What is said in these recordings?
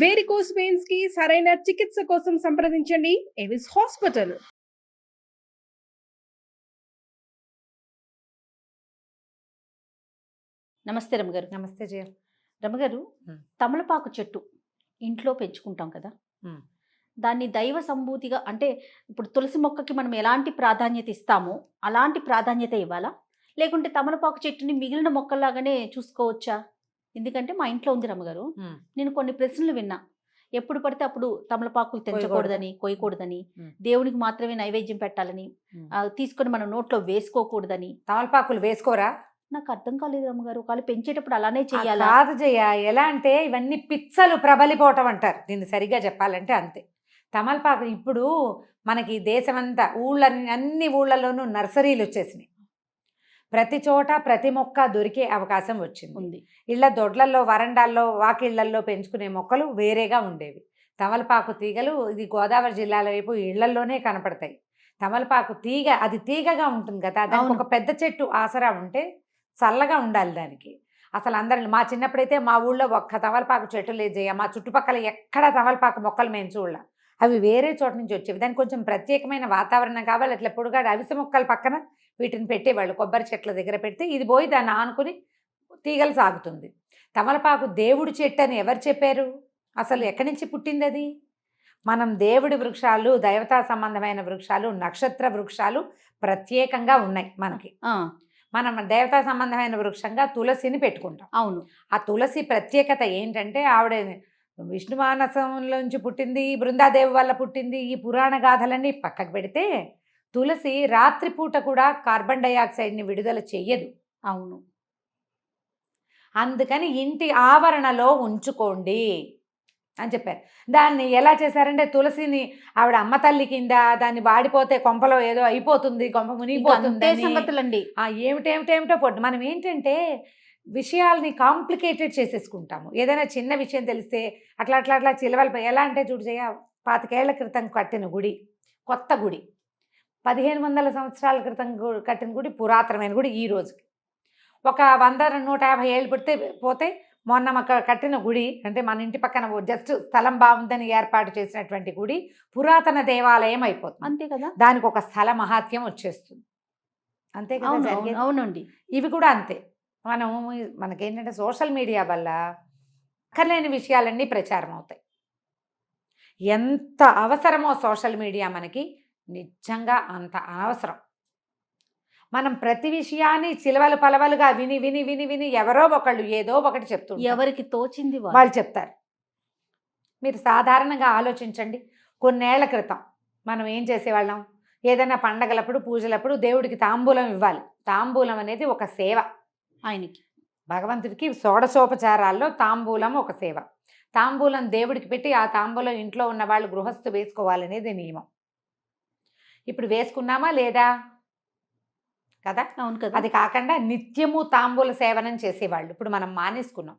Varicose veins కి సరైన చికిత్స కోసం సంప్రదించండి ఎవిస్ హాస్పిటల్. నమస్తే రమగారు. నమస్తే జయ. రమగారు, తమలపాకు చెట్టు ఇంట్లో పెంచుకుంటాం కదా, దాన్ని దైవ సంభూతిగా అంటే ఇప్పుడు తులసి మొక్కకి మనం ఎలాంటి ప్రాధాన్యత ఇస్తామో అలాంటి ప్రాధాన్యత ఇవ్వాలా, లేకుంటే తమలపాకు చెట్టుని మిగిలిన మొక్కల్లాగానే చూసుకోవచ్చా? ఎందుకంటే మా ఇంట్లో ఉంది రమగారు, నేను కొన్ని ప్రశ్నలు విన్నా. ఎప్పుడు పడితే అప్పుడు తమలపాకులు తెంచకూడదని, కొయ్యకూడదని, దేవునికి మాత్రమే నైవేద్యం పెట్టాలని, తీసుకొని మనం నోట్లో వేసుకోకూడదని. తమలపాకులు వేసుకోరా? నాకు అర్థం కాలేదు రమ్మగారు. ఒకవేళ పెంచేటప్పుడు అలానే చెయ్యాలా? కాదు జయ, ఎలా అంటే ఇవన్నీ పిచ్చలు ప్రబలిపోవటం అంటారు దీన్ని, సరిగ్గా చెప్పాలంటే అంతే. తమలపాకు ఇప్పుడు మనకి దేశమంతా అన్ని ఊళ్ళలోనూ నర్సరీలు వచ్చేసినాయి. ప్రతి చోట ప్రతి మొక్క దొరికే అవకాశం వచ్చింది. ఇళ్ల దొడ్లల్లో, వరండాల్లో, వాకిళ్లల్లో పెంచుకునే మొక్కలు వేరేగా ఉండేవి. తమలపాకు తీగలు ఇది గోదావరి జిల్లాల వైపు ఇళ్లల్లోనే కనపడతాయి. తమలపాకు తీగ అది తీగగా ఉంటుంది కదా, దానికి ఒక పెద్ద చెట్టు ఆసరా ఉంటే చల్లగా ఉండాలి దానికి. అసలు అందరిని మా చిన్నప్పుడైతే మా ఊళ్ళో ఒక్క తమలపాకు చెట్టు లేదు జయ. మా చుట్టుపక్కల ఎక్కడ తమలపాకు మొక్కలు మేము చూడాల, అవి వేరే చోట నుంచి వచ్చేవి. దానికి కొంచెం ప్రత్యేకమైన వాతావరణం కావాలి. అట్లా పొడుగాడు అవిసె మొక్కల పక్కన వీటిని పెట్టేవాళ్ళు, కొబ్బరి చెట్ల దగ్గర పెడితే ఇది పోయి దాన్ని ఆనుకుని తీగలు సాగుతుంది. తమలపాకు దేవుడి చెట్టు అని ఎవరు చెప్పారు? అసలు ఎక్కడి నుంచి పుట్టింది అది? మనం దేవుడి వృక్షాలు, దైవతా సంబంధమైన వృక్షాలు, నక్షత్ర వృక్షాలు ప్రత్యేకంగా ఉన్నాయి మనకి. మనం దేవతా సంబంధమైన వృక్షంగా తులసిని పెట్టుకుంటాం. అవును. ఆ తులసి ప్రత్యేకత ఏంటంటే ఆవిడ విష్ణు మానసంలోంచి పుట్టింది, బృందాదేవి వల్ల పుట్టింది. ఈ పురాణ గాథలన్నీ పక్కకు పెడితే తులసి రాత్రిపూట కూడా కార్బన్ డైఆక్సైడ్ని విడుదల చెయ్యదు. అవును. అందుకని ఇంటి ఆవరణలో ఉంచుకోండి అని చెప్పారు. దాన్ని ఎలా చేశారంటే తులసిని ఆవిడ అమ్మ తల్లి కింద, దాన్ని వాడిపోతే కొంపలో ఏదో అయిపోతుంది, కొంప మునిగిపోతుంది సంగతులండి. ఏమిటేమిటో పొట్టు. మనం ఏంటంటే విషయాల్ని కాంప్లికేటెడ్ చేసేసుకుంటాము. ఏదైనా చిన్న విషయం తెలిస్తే అట్లా అట్లా అట్లా చిలవలు. ఎలా అంటే చూడు జయ, 25 ఏళ్ల క్రితం కట్టిన గుడి కొత్త గుడి, 1500 సంవత్సరాల క్రితం కట్టిన గుడి పురాతనమైన గుడి. ఈ రోజుకి ఒక 100-150 ఏళ్ళు పోతే మొన్న మాకు కట్టిన గుడి అంటే మన ఇంటి పక్కన జస్ట్ స్థలం బాగుందని ఏర్పాటు చేసినటువంటి గుడి పురాతన దేవాలయం అయిపోతుంది. అంతే కదా, దానికి ఒక స్థల మహాత్యం వచ్చేస్తుంది. అంతే కదా. అవునండి. ఇవి కూడా అంతే. మనకేంటంటే సోషల్ మీడియా వల్ల అక్కర్లేని విషయాలన్నీ ప్రచారం అవుతాయి. ఎంత అవసరమో సోషల్ మీడియా మనకి, నిజంగా అంత అనవసరం. మనం ప్రతి విషయాన్ని చిలవలు పలవలుగా విని విని విని విని ఎవరో ఒకళ్ళు ఏదో ఒకటి చెప్తుంటారు, ఎవరికి తోచింది వాళ్ళు చెప్తారు. మీరు సాధారణంగా ఆలోచించండి, కొన్నేళ్ల క్రితం మనం ఏం చేసేవాళ్ళం? ఏదైనా పండగలప్పుడు, పూజలప్పుడు దేవుడికి తాంబూలం ఇవ్వాలి. తాంబూలం అనేది ఒక సేవ. ఆయనకి, భగవంతుడికి షోడశోపచారాల్లో తాంబూలం ఒక సేవ. తాంబూలం దేవుడికి పెట్టి ఆ తాంబూలం ఇంట్లో ఉన్న వాళ్ళు గృహస్థు వేసుకోవాలనేది నియమం. ఇప్పుడు వేసుకున్నామా లేదా? కదా. అవును కదా. అది కాకుండా నిత్యము తాంబూల సేవనం చేసేవాళ్ళు ఇప్పుడు మనం మానేసుకున్నాం.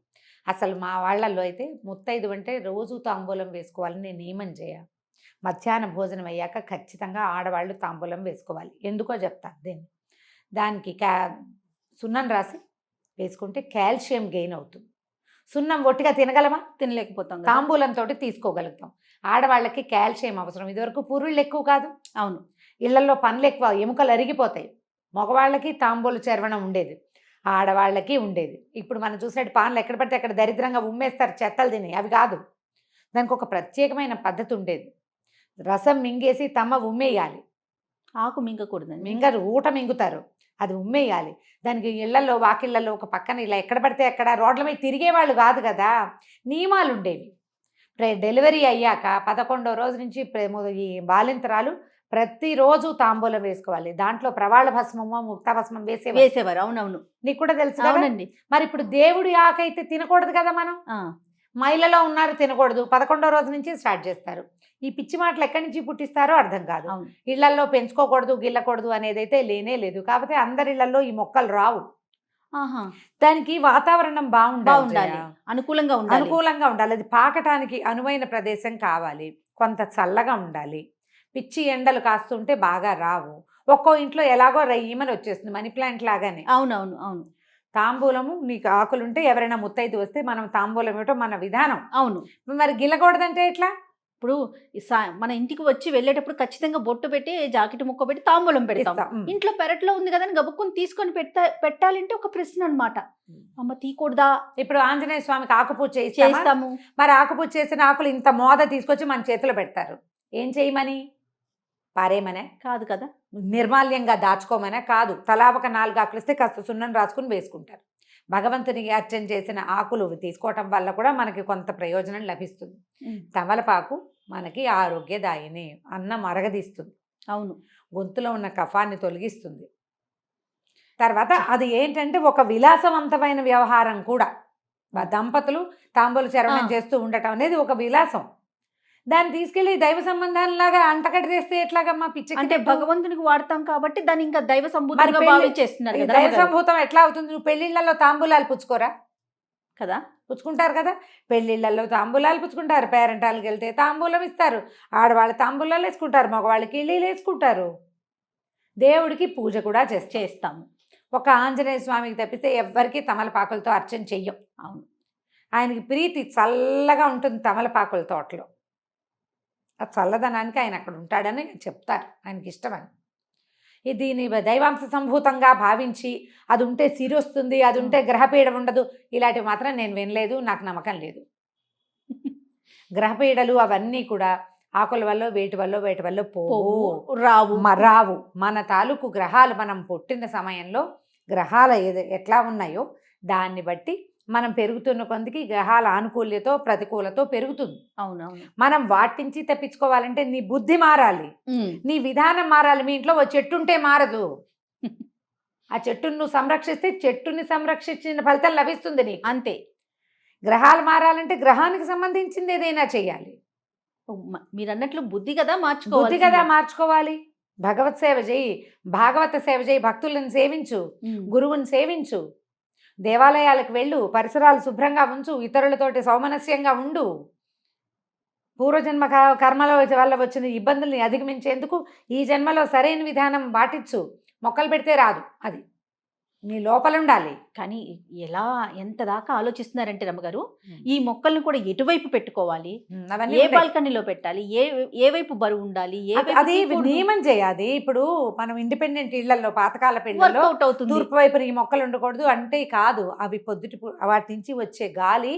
అసలు మా వాళ్ళల్లో అయితే ముత్తైదు అంటే రోజు తాంబూలం వేసుకోవాలని నియమం చేయ. మధ్యాహ్న భోజనం అయ్యాక ఖచ్చితంగా ఆడవాళ్ళు తాంబూలం వేసుకోవాలి. ఎందుకో చెప్తాను. దానికి సున్నం రాసి వేసుకుంటే కాల్షియం గెయిన్ అవుతుంది. సున్నం ఒట్టిగా తినగలమా? తినలేకపోతాం. తాంబూలంతో తీసుకోగలుగుతాం. ఆడవాళ్ళకి కాల్షియం అవసరం. ఇదివరకు పురుళ్ళు ఎక్కువ కాదు. అవును. ఇళ్లలో పనులు ఎక్కువ, ఎముకలు అరిగిపోతాయి. మగవాళ్ళకి తాంబూల చర్వణం ఉండేది, ఆడవాళ్ళకి ఉండేది. ఇప్పుడు మనం చూసినట్టు పాన్లు ఎక్కడ పడితే అక్కడ దరిద్రంగా ఉమ్మేస్తారు, చెత్తలు తిని. అవి కాదు, దానికి ఒక ప్రత్యేకమైన పద్ధతి ఉండేది. రసం మింగేసి తమ్మ ఉమ్మేయాలి. ఆకు మింగకూడదు. మింగరు, ఊట మింగుతారు, అది ఉమ్మేయాలి. దానికి ఇళ్లలో వాకిళ్లలో ఒక పక్కన ఇలా ఎక్కడ పడితే అక్కడ రోడ్ల మీద తిరిగేవాళ్ళు కాదు కదా, నియమాలు ఉండేవి. డెలివరీ అయ్యాక 11వ రోజు నుంచి ఈ బాలింతరాలు ప్రతిరోజు తాంబూలం వేసుకోవాలి. దాంట్లో ప్రవాళ భస్మము, ముక్త భస్మం వేసేవారు. అవునవును, నీకు కూడా తెలుసు. అవునండి. మరి ఇప్పుడు దేవుడి ఆకైతే తినకూడదు కదా. మనం మైలలో ఉన్నారు, తినకూడదు. 11వ రోజు నుంచి స్టార్ట్ చేస్తారు. ఈ పిచ్చి మాటలు ఎక్కడి నుంచి పుట్టిస్తారో అర్థం కాదు. ఇళ్లలో పెంచుకోకూడదు, గిల్లకూడదు అనేది అయితే లేనే లేదు. కాకపోతే అందరి ఇళ్లలో ఈ మొక్కలు రావు. దానికి వాతావరణం బాగుండాలి, అనుకూలంగా ఉండాలి. అది పాకటానికి అనువైన ప్రదేశం కావాలి, కొంత చల్లగా ఉండాలి. పిచ్చి ఎండలు కాస్తుంటే బాగా రావు. ఒక్కో ఇంట్లో ఎలాగో రయ్యమని వచ్చేస్తుంది, మనీ ప్లాంట్ లాగానే. అవునవును. అవును. తాంబూలము నీకు ఆకులుంటే ఎవరైనా ముత్తైదు వస్తే మనం తాంబూలం ఇవ్వటం మన విధానం. అవును. మరి గిల్లకూడదంటే ఎట్లా? ఇప్పుడు మన ఇంటికి వచ్చి వెళ్ళేటప్పుడు ఖచ్చితంగా బొట్టు పెట్టి జాకెట్ ముక్క పెట్టి తాంబూలం పెడతాం. ఇస్తాం. ఇంట్లో పెరట్లో ఉంది కదా అని గబుక్కుని తీసుకొని పెట్టాలంటే ఒక ప్రశ్న అన్నమాట. అమ్మ తీయకూడదా? ఇప్పుడు ఆంజనేయ స్వామికి ఆకుపూజ చేస్తాము. మరి ఆకుపూజ చేసిన ఆకులు ఇంత మోద తీసుకొచ్చి మన చేతిలో పెడతారు. ఏం చేయమని? పారేమనే కాదు కదా. నిర్మాల్యంగా దాచుకోమనే కాదు. తలా ఒక 4 ఆకులు ఇస్తే కాస్త సున్నం రాసుకుని వేసుకుంటారు. భగవంతునికి అర్చన చేసిన ఆకులు తీసుకోవటం వల్ల కూడా మనకి కొంత ప్రయోజనం లభిస్తుంది. తమలపాకు మనకి ఆరోగ్యదాయిని, అన్నం అరగదీస్తుంది. అవును. గొంతులో ఉన్న కఫాన్ని తొలగిస్తుంది. తర్వాత అది ఏంటంటే ఒక విలాసవంతమైన వ్యవహారం కూడా. దంపతులు తాంబూల చరవణం చేస్తూ ఉండటం అనేది ఒక విలాసం. దాన్ని తీసుకెళ్లి దైవ సంబంధాలలాగా అంటకట్టి చేస్తే ఎట్లాగమ్మా? పిచ్చి. అంటే భగవంతునికి వాడతాం కాబట్టి దాన్ని ఇంకా దైవ సంభూతంగా భావించేస్తున్నారు కదా. దైవ సంభూతం ఎట్లా అవుతుంది? నువ్వు పెళ్లిళ్లలో తాంబూలాలు పుచ్చుకోరా కదా? పుచ్చుకుంటారు కదా. పెళ్లిళ్లలో తాంబూలాలు పుచ్చుకుంటారు. పేరెంటాలకు వెళ్తే తాంబూలం ఇస్తారు. ఆడవాళ్ళు తాంబూలాలు వేసుకుంటారు, మగవాళ్ళకి ఇళ్ళీలు వేసుకుంటారు. దేవుడికి పూజ కూడా చేస్తాము. ఒక ఆంజనేయ స్వామికి తప్పిస్తే ఎవ్వరికీ తమలపాకులతో అర్చన చెయ్యం. అవును. ఆయనకి ప్రీతి చల్లగా ఉంటుంది తమలపాకుల తోటలో. ఆ చల్లదనానికి ఆయన అక్కడ ఉంటాడని చెప్తారు, ఆయనకి ఇష్టమని. దీని దైవాంశ సంభూతంగా భావించి అది ఉంటే సిరి వస్తుంది, అది ఉంటే గ్రహపీడ ఉండదు, ఇలాంటివి మాత్రం నేను వినలేదు, నాకు నమ్మకం లేదు. గ్రహపీడలు అవన్నీ కూడా ఆకుల వల్ల వేటి వల్ల రావు. మన తాలూకు గ్రహాలు మనం పుట్టిన సమయంలో గ్రహాలు ఎట్లా ఉన్నాయో దాన్ని బట్టి మనం పెరుగుతున్న కొందికి గ్రహాల ఆనుకూల్యతో ప్రతికూలతో పెరుగుతుంది. అవునవును. మనం వాటి నుంచి తప్పించుకోవాలంటే నీ బుద్ధి మారాలి, నీ విధానం మారాలి. మీ ఇంట్లో ఓ చెట్టు ఉంటే మారదు. ఆ చెట్టును నువ్వు సంరక్షిస్తే చెట్టుని సంరక్షించిన ఫలితం లభిస్తుంది నీకు. అంతే. గ్రహాలు మారాలంటే గ్రహానికి సంబంధించింది ఏదైనా చెయ్యాలి. మీరు అన్నట్లు బుద్ధి కదా మార్చుకోవాలి. భగవత్ సేవ చేయి, భాగవత సేవ చేయి, భక్తులను సేవించు, గురువుని సేవించు, దేవాలయాలకు వెళ్ళు, పరిసరాలు శుభ్రంగా ఉంచు, ఇతరులతోటి సౌమనస్యంగా ఉండు. పూర్వజన్మ కర్మల వల్ల వచ్చిన ఇబ్బందుల్ని అధిగమించేందుకు ఈ జన్మలో సరైన విధానం పాటించు. మొక్కలు పెడితే రాదు, అది నీ లోపల ఉండాలి. కానీ ఎలా ఎంత దాకా ఆలోచిస్తున్నారంటే రమ్మగారు, ఈ మొక్కల్ని కూడా ఎటువైపు పెట్టుకోవాలి, ఏ బాల్కనీలో పెట్టాలి, ఏ వైపు బరువు ఉండాలి, అది నియమం చేయాలి. ఇప్పుడు మనం ఇండిపెండెంట్ ఇళ్లలో పాతకాల పెళ్లిలో తూర్పు వైపున ఈ మొక్కలు ఉండకూడదు అంటే కాదు. అవి పొద్దుటి వాటి నుంచి వచ్చే గాలి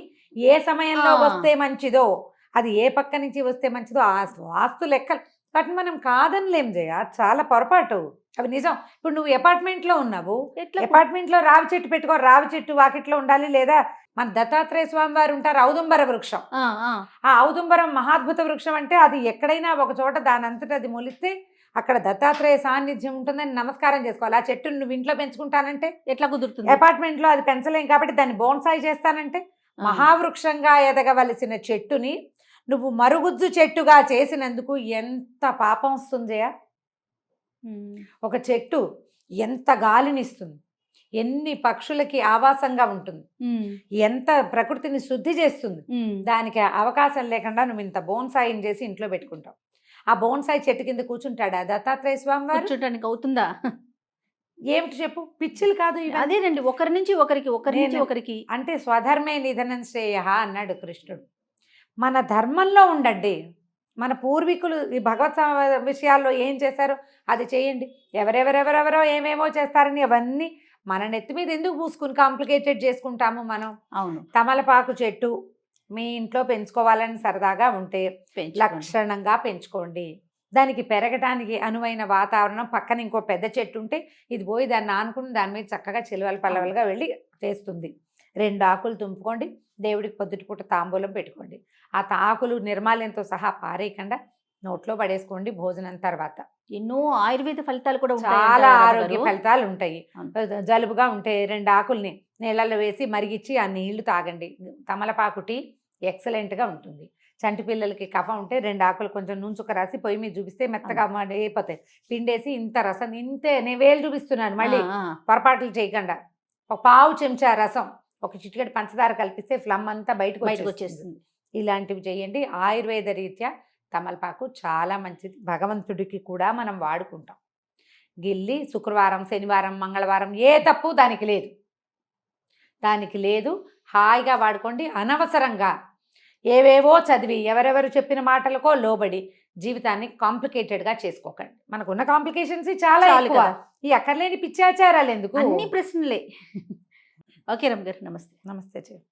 ఏ సమయంలో వస్తే మంచిదో, అది ఏ పక్క నుంచి వస్తే మంచిదో ఆ వాస్తు లెక్కలు వాటిని మనం కాదనిలేం చేయ. చాలా పొరపాటు, అవి నిజం. ఇప్పుడు నువ్వు అపార్ట్మెంట్లో ఉన్నావు, అపార్ట్మెంట్లో రావి చెట్టు పెట్టుకో, రావి చెట్టు వాకిట్లో ఉండాలి. లేదా మన దత్తాత్రేయ స్వామి వారు ఉంటారు, ఔదుంబర వృక్షం. ఆ ఔదుంబరం మహాద్భుత వృక్షం. అంటే అది ఎక్కడైనా ఒక చోట దాని అంతటా అది మొలిస్తే అక్కడ దత్తాత్రేయ సాన్నిధ్యం ఉంటుందని నమస్కారం చేసుకోవాలి. ఆ చెట్టును నువ్వు ఇంట్లో పెంచుకుంటానంటే ఎట్లా కుదురుతుంది? అపార్ట్మెంట్లో అది పెంచలేం కాబట్టి దాన్ని బోన్సాయి చేస్తానంటే, మహావృక్షంగా ఎదగవలసిన చెట్టుని నువ్వు మరుగుజ్జు చెట్టుగా చేసినందుకు ఎంత పాపం వస్తుందయా. ఒక చెట్టు ఎంత గాలినిస్తుంది, ఎన్ని పక్షులకి ఆవాసంగా ఉంటుంది, ఎంత ప్రకృతిని శుద్ధి చేస్తుంది. దానికి అవకాశం లేకుండా నువ్వు ఇంత బోన్సాయిని చేసి ఇంట్లో పెట్టుకుంటావు. ఆ బోన్సాయి చెట్టు కింద కూర్చుంటాడా దత్తాత్రేయ స్వామి వారు? కూర్చుంటానికి అవుతుందా? ఏమిటి చెప్పు, పిచ్చిలు కాదు. అదేనండి, ఒకరి నుంచి ఒకరికి అంటే స్వధర్మే నిధనం శ్రేయ అన్నాడు కృష్ణుడు. మన ధర్మంలో ఉండండి. మన పూర్వీకులు ఈ భగవత్ విషయాల్లో ఏం చేశారో అది చేయండి. ఎవరెవరెవరెవరో ఏమేమో చేస్తారని అవన్నీ మన నెత్తి మీద ఎందుకు పూసుకుని కాంప్లికేటెడ్ చేసుకుంటాము మనం. అవును. తమలపాకు చెట్టు మీ ఇంట్లో పెంచుకోవాలని సరదాగా ఉంటే లక్షణంగా పెంచుకోండి. దానికి పెరగడానికి అనువైన వాతావరణం, పక్కన ఇంకో పెద్ద చెట్టు ఉంటే ఇది పోయి దాన్ని ఆనుకుని దాని మీద చక్కగా చిలువలు పల్లవలుగా వెళ్ళి చేస్తుంది. 2 ఆకులు తుంపుకోండి, దేవుడికి పొద్దుటిపూట తాంబూలం పెట్టుకోండి. ఆ ఆకులు నిర్మాల్యంతో సహా పారేయకుండా నోట్లో పడేసుకోండి భోజనం తర్వాత. ఎన్నో ఆయుర్వేద ఫలితాలు కూడా చాలా ఆరోగ్య ఫలితాలు ఉంటాయి. జలుబుగా ఉంటే 2 ఆకుల్ని నీళ్ళల్లో వేసి మరిగిచ్చి ఆ నీళ్లు తాగండి. తమలపాకు టీ ఎక్సలెంట్గా ఉంటుంది. చంటి పిల్లలకి కఫం ఉంటే 2 ఆకులు కొంచెం నూనె రాసి పొయ్యి మీద చూపిస్తే మెత్తగా అయిపోతాయి. పిండేసి ఇంత రసం, ఇంతే నేను వేలు చూపిస్తున్నాను, మళ్ళీ పొరపాట్లు చేయకుండా. ఒక పావు చెంచా రసం, ఒక చిటికెడు పంచదార కలిపిస్తే ఫ్లమ్ అంతా బయటకు వచ్చేస్తుంది. ఇలాంటివి చేయండి. ఆయుర్వేద రీత్యా తమలపాకు చాలా మంచిది. భగవంతుడికి కూడా మనం వాడుకుంటాం. గిల్లి శుక్రవారం, శనివారం, మంగళవారం ఏ తప్పు దానికి లేదు. దానికి లేదు. హాయిగా వాడుకోండి. అనవసరంగా ఏవేవో చదివి ఎవరెవరు చెప్పిన మాటలకో లోబడి జీవితాన్ని కాంప్లికేటెడ్గా చేసుకోకండి. మనకున్న కాంప్లికేషన్స్ చాలా చాలు ఎక్కువ. కదా. ఈ అక్కర్లేని పిచ్చాచారాలు ఎందుకు? అన్ని ప్రశ్నలే. ఓకే రమ్య గారు, నమస్తే. నమస్తే చెయ్యి.